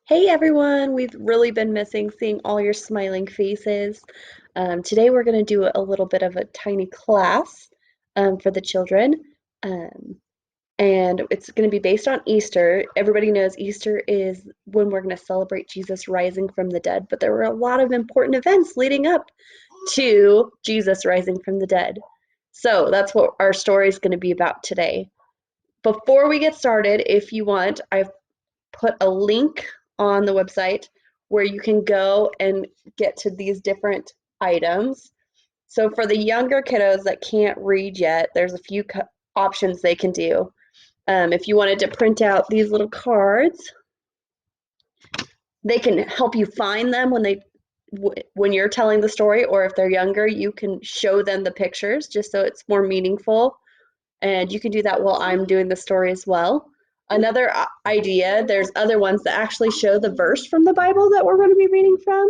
Hey everyone, we've really been missing seeing all your smiling faces. Today we're going to do a little bit of a tiny class for the children, um, and it's going to be based on Easter. Everybody knows Easter is when we're going to celebrate Jesus rising from the dead, but there were a lot of important events leading up to Jesus rising from the dead. So that's what our story is going to be about today. Before we get started, if you want, I've put a link on the website where you can go and get to these different items. So for the younger kiddos that can't read yet, there's a few options they can do. If you wanted to print out these little cards, they can help you find them when you're telling the story, or if they're younger, you can show them the pictures just so it's more meaningful. And you can do that while I'm doing the story as well. Another idea, there's other ones that actually show the verse from the Bible that we're going to be reading from.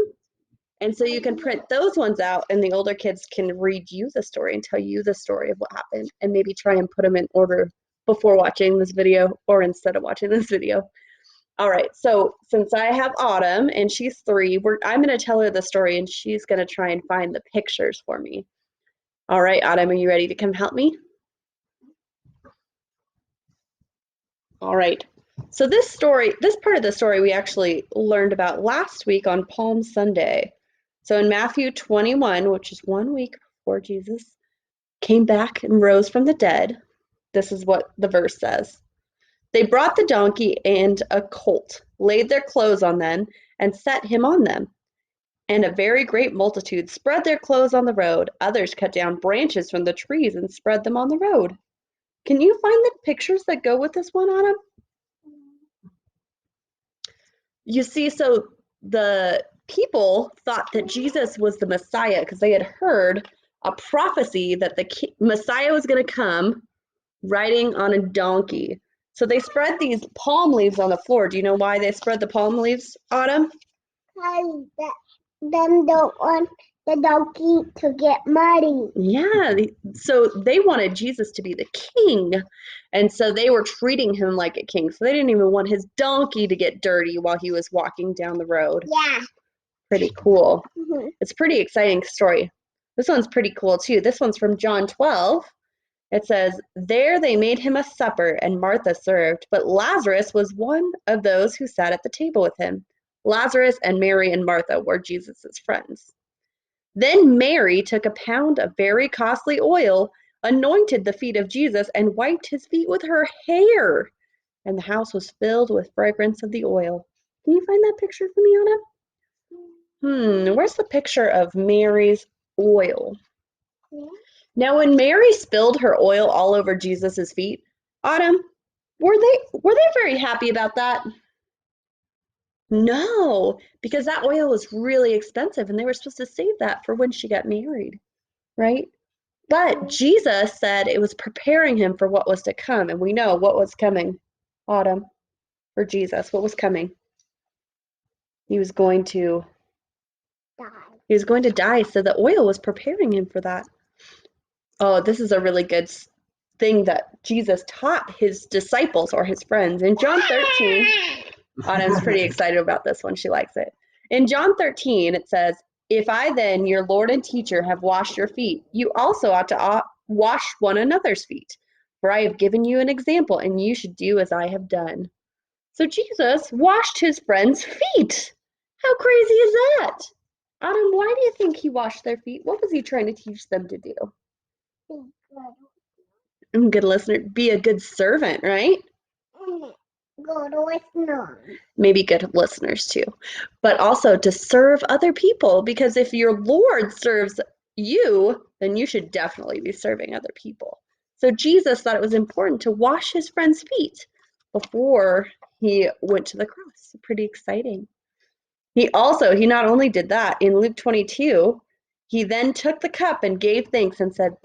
And so you can print those ones out, and the older kids can read you the story and tell you the story of what happened, and maybe try and put them in order before watching this video or instead of watching this video. All right, so since I have Autumn and she's 3, I'm going to tell her the story, and she's going to try and find the pictures for me. All right, Autumn, are you ready to come help me? All right. So this part of the story we actually learned about last week on Palm Sunday. So in Matthew 21, which is 1 week before Jesus came back and rose from the dead, this is what the verse says. They brought the donkey and a colt, laid their clothes on them, and set him on them. And a very great multitude spread their clothes on the road. Others cut down branches from the trees and spread them on the road. Can you find the pictures that go with this one, Autumn? You see, so the people thought that Jesus was the Messiah because they had heard a prophecy that the Messiah was going to come riding on a donkey. So they spread these palm leaves on the floor. Do you know why they spread the palm leaves, Autumn? Them don't want the donkey to get muddy. Yeah, so they wanted Jesus to be the king, and so they were treating him like a king. So they didn't even want his donkey to get dirty while he was walking down the road. Yeah. Pretty cool. Mm-hmm. It's a pretty exciting story. This one's pretty cool too. This one's from John 12. It says, there they made him a supper, and Martha served, but Lazarus was one of those who sat at the table with him. Lazarus and Mary and Martha were Jesus's friends. Then Mary took a pound of very costly oil, anointed the feet of Jesus, and wiped his feet with her hair. And the house was filled with fragrance of the oil. Can you find that picture for me, Anna? Where's the picture of Mary's oil? Yeah. Now, when Mary spilled her oil all over Jesus's feet, Autumn, were they very happy about that? No, because that oil was really expensive and they were supposed to save that for when she got married, right? But Jesus said it was preparing him for what was to come, and we know what was coming, Autumn, for Jesus. What was coming? He was going to die, so the oil was preparing him for that. Oh, this is a really good thing that Jesus taught his disciples or his friends. In John 13, Autumn's pretty excited about this one. She likes it. In John 13, it says, if I then, your Lord and teacher, have washed your feet, you also ought to wash one another's feet. For I have given you an example, and you should do as I have done. So Jesus washed his friends' feet. How crazy is that? Autumn, why do you think he washed their feet? What was he trying to teach them to do? Good listener, be a good servant, right? Good listener. Maybe good listeners too, but also to serve other people, because if your Lord serves you, then you should definitely be serving other people. So Jesus thought it was important to wash his friends' feet before he went to the cross. Pretty exciting. He not only did that, in Luke 22, he then took the cup and gave thanks and said,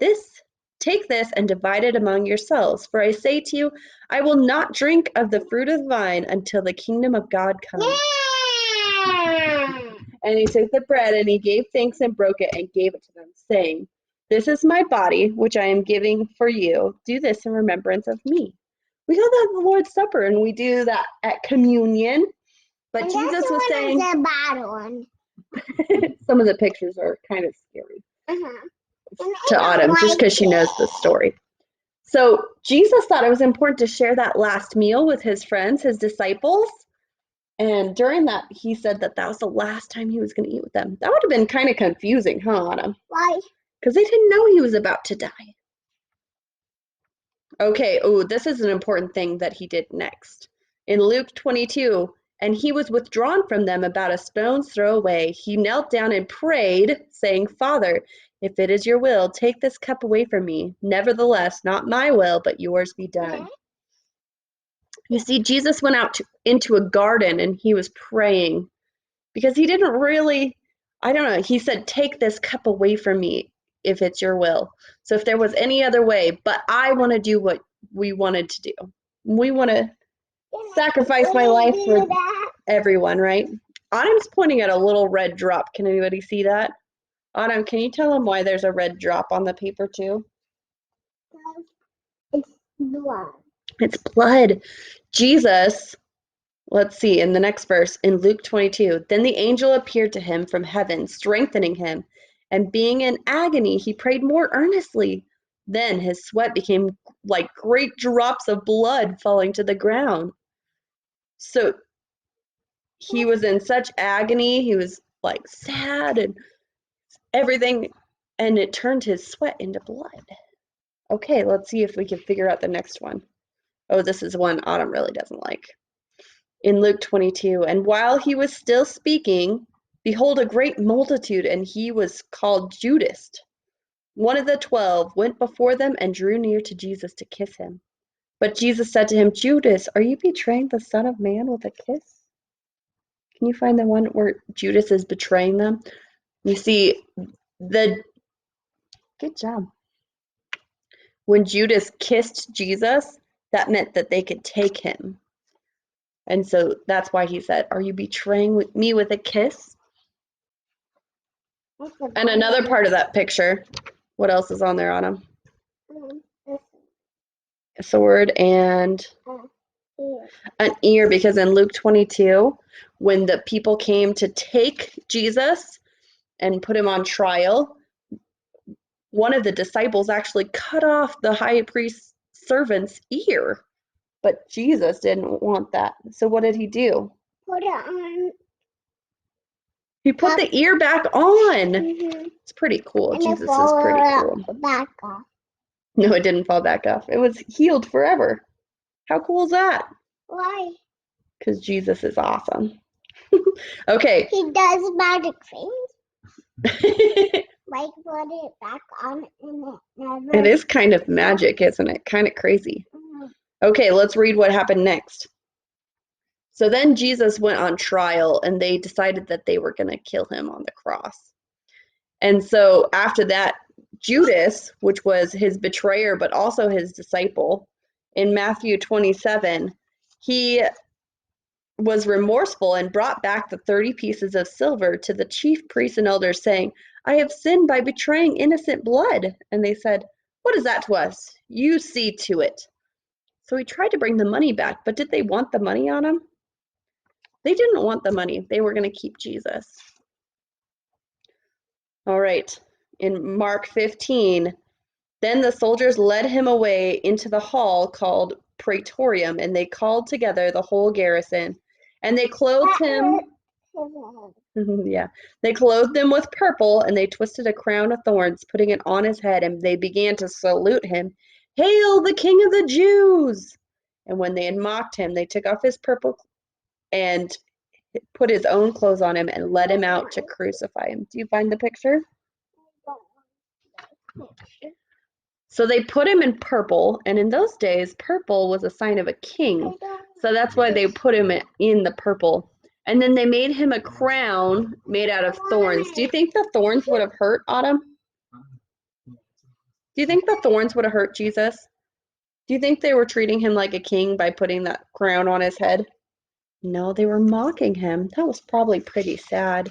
take this and divide it among yourselves. For I say to you, I will not drink of the fruit of the vine until the kingdom of God comes. Yeah. And he took the bread and he gave thanks and broke it and gave it to them, saying, this is my body, which I am giving for you. Do this in remembrance of me. We call that the Lord's Supper, and we do that at communion. But And Jesus that's was the one saying, that's a bad one. some of the pictures are kind of scary Uh-huh. And I to don't Autumn just because she knows the it. story. So Jesus thought it was important to share that last meal with his friends, his disciples. And during that, he said that that was the last time he was going to eat with them. That would have been kind of confusing, huh, Autumn? Why? Because they didn't know he was about to die. Okay, oh, this is an important thing that he did next. In Luke 22, and he was withdrawn from them about a stone's throw away. He knelt down and prayed, saying, Father, if it is your will, take this cup away from me. Nevertheless, not my will, but yours be done. You see, Jesus went out into a garden and he was praying because he didn't really, I don't know, he said, take this cup away from me if it's your will. So if there was any other way, but I want to do what we wanted to do. We want to sacrifice my life for everyone, right? Autumn's pointing at a little red drop. Can anybody see that? Autumn, can you tell them why there's a red drop on the paper too? It's blood. It's blood. Jesus, let's see, in the next verse, in Luke 22, then the angel appeared to him from heaven, strengthening him, and being in agony, he prayed more earnestly. Then his sweat became like great drops of blood falling to the ground. So he was in such agony, he was like sad and everything, and it turned his sweat into blood. Okay, let's see if we can figure out the next one. Oh, this is one Autumn really doesn't like. In Luke 22, and while he was still speaking, behold, a great multitude, and he was called Judas. One of the 12 went before them and drew near to Jesus to kiss him. But Jesus said to him, Judas, are you betraying the Son of Man with a kiss? Can you find the one where Judas is betraying them? You see, good job. When Judas kissed Jesus, that meant that they could take him. And so that's why he said, are you betraying me with a kiss? And another part of that picture, what else is on there, Autumn? A sword and an ear, because in Luke 22, when the people came to take Jesus and put him on trial, one of the disciples actually cut off the high priest's servant's ear, but Jesus didn't want that. So what did he do? Put it on. He put the ear back on. Mm-hmm. It's pretty cool. And Jesus is pretty cool. Back off. No, it didn't fall back off. It was healed forever. How cool is that? Why? Because Jesus is awesome. Okay. He does magic things. Like put it back on and it never. It is kind of magic, isn't it? Kind of crazy. Mm-hmm. Okay, let's read what happened next. So then Jesus went on trial and they decided that they were going to kill him on the cross. And so after that, Judas, which was his betrayer but also his disciple, in Matthew 27, he was remorseful and brought back the 30 pieces of silver to the chief priests and elders, saying, I have sinned by betraying innocent blood. And they said, what is that to us? You see to it. So he tried to bring the money back, but did they want the money on him? They didn't want the money. They were going to keep Jesus. All right. In Mark 15, then the soldiers led him away into the hall called Praetorium, and they called together the whole garrison. And they clothed him. Yeah. They clothed him with purple, and they twisted a crown of thorns, putting it on his head, and they began to salute him. Hail, the King of the Jews! And when they had mocked him, they took off his purple and put his own clothes on him and led him out to crucify him. Do you find the picture? So they put him in purple, and in those days, purple was a sign of a king. So that's why they put him in the purple. And then they made him a crown made out of thorns. Do you think the thorns would have hurt, Autumn? Do you think the thorns would have hurt Jesus? Do you think they were treating him like a king by putting that crown on his head? No, they were mocking him. That was probably pretty sad.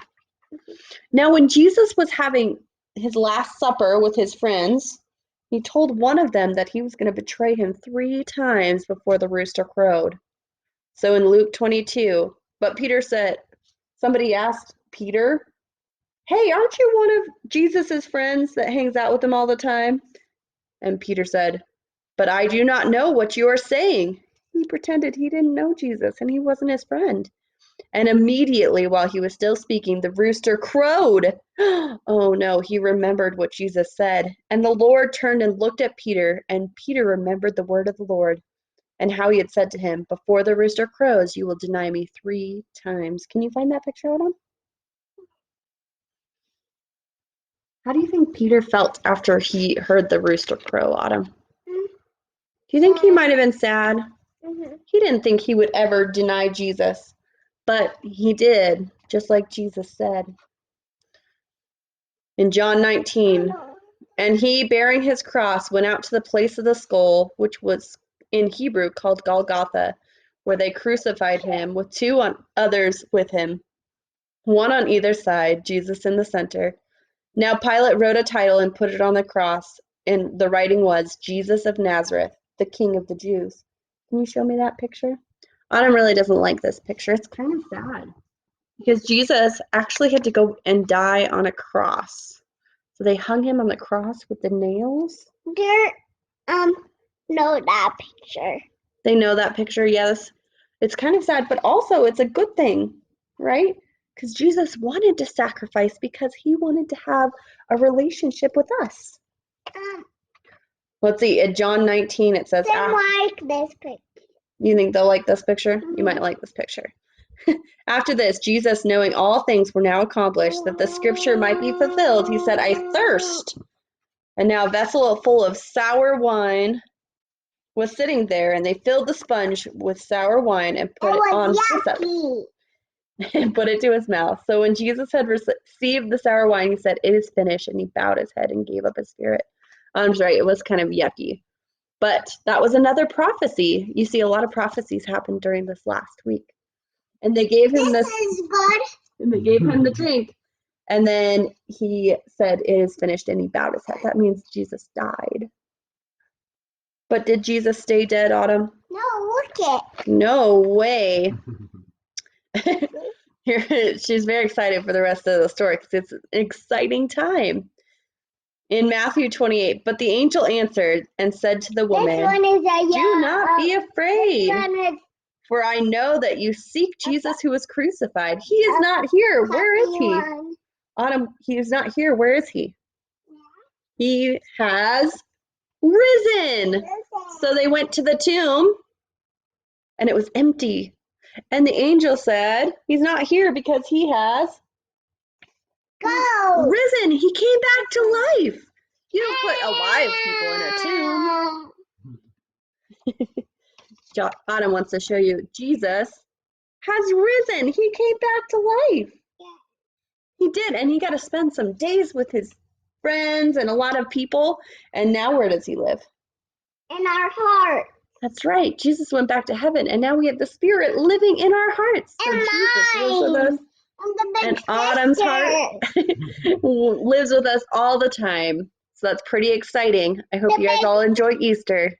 Now, when Jesus was having his last supper with his friends, he told one of them that he was going to betray him 3 times before the rooster crowed. So in Luke 22, But Peter said, somebody asked Peter, hey, aren't you one of Jesus's friends that hangs out with him all the time? And Peter said, but I do not know what you are saying. He pretended he didn't know Jesus and he wasn't his friend. And immediately while he was still speaking, the rooster crowed. Oh no, he remembered what Jesus said. And the Lord turned and looked at Peter, and Peter remembered the word of the Lord and how he had said to him, before the rooster crows, you will deny me 3 times. Can you find that picture, Autumn? How do you think Peter felt after he heard the rooster crow, Autumn? Do you think he might have been sad? He didn't think he would ever deny Jesus, but he did, just like Jesus said. In John 19, and he, bearing his cross, went out to the place of the skull, which was in Hebrew called Golgotha, where they crucified him with 2 others with him, one on either side, Jesus in the center. Now Pilate wrote a title and put it on the cross, and the writing was, Jesus of Nazareth, the King of the Jews. Can you show me that picture? Autumn really doesn't like this picture. It's kind of sad because Jesus actually had to go and die on a cross. So they hung him on the cross with the nails. There, know that picture. They know that picture, yes. It's kind of sad, but also it's a good thing, right? Because Jesus wanted to sacrifice because he wanted to have a relationship with us. Let's see, at John 19 it says, They like this picture. You think they'll like this picture? You might like this picture. After this, Jesus, knowing all things were now accomplished, that the scripture might be fulfilled, he said, I thirst. And now a vessel full of sour wine was sitting there, and they filled the sponge with sour wine and put it on hyssop and put it to his mouth. So when Jesus had received the sour wine, he said, it is finished, and he bowed his head and gave up his spirit. I'm sorry, it was kind of yucky. But that was another prophecy. You see, a lot of prophecies happened during this last week. And they gave him this is good. And they gave him the drink. And then he said, it is finished, and he bowed his head. That means Jesus died. But did Jesus stay dead, Autumn? No, look it. No way. She's very excited for the rest of the story because it's an exciting time. In Matthew 28, but the angel answered and said to the woman, do not be afraid, for I know that you seek Jesus who was crucified. He is not here. Where is he? Autumn, he is not here. Where is he? He has risen. So they went to the tomb, and it was empty. And the angel said, he's not here because he has risen. He came back to life. You don't put alive people in a tomb. Autumn wants to show you Jesus has risen. He came back to life. He did, and he got to spend some days with his friends and a lot of people. And now where does he live? In our heart. That's right. Jesus went back to heaven, and now we have the Spirit living in our hearts. So Jesus lives with us. And Autumn's heart lives with us all the time. So that's pretty exciting. I hope you guys all enjoy Easter.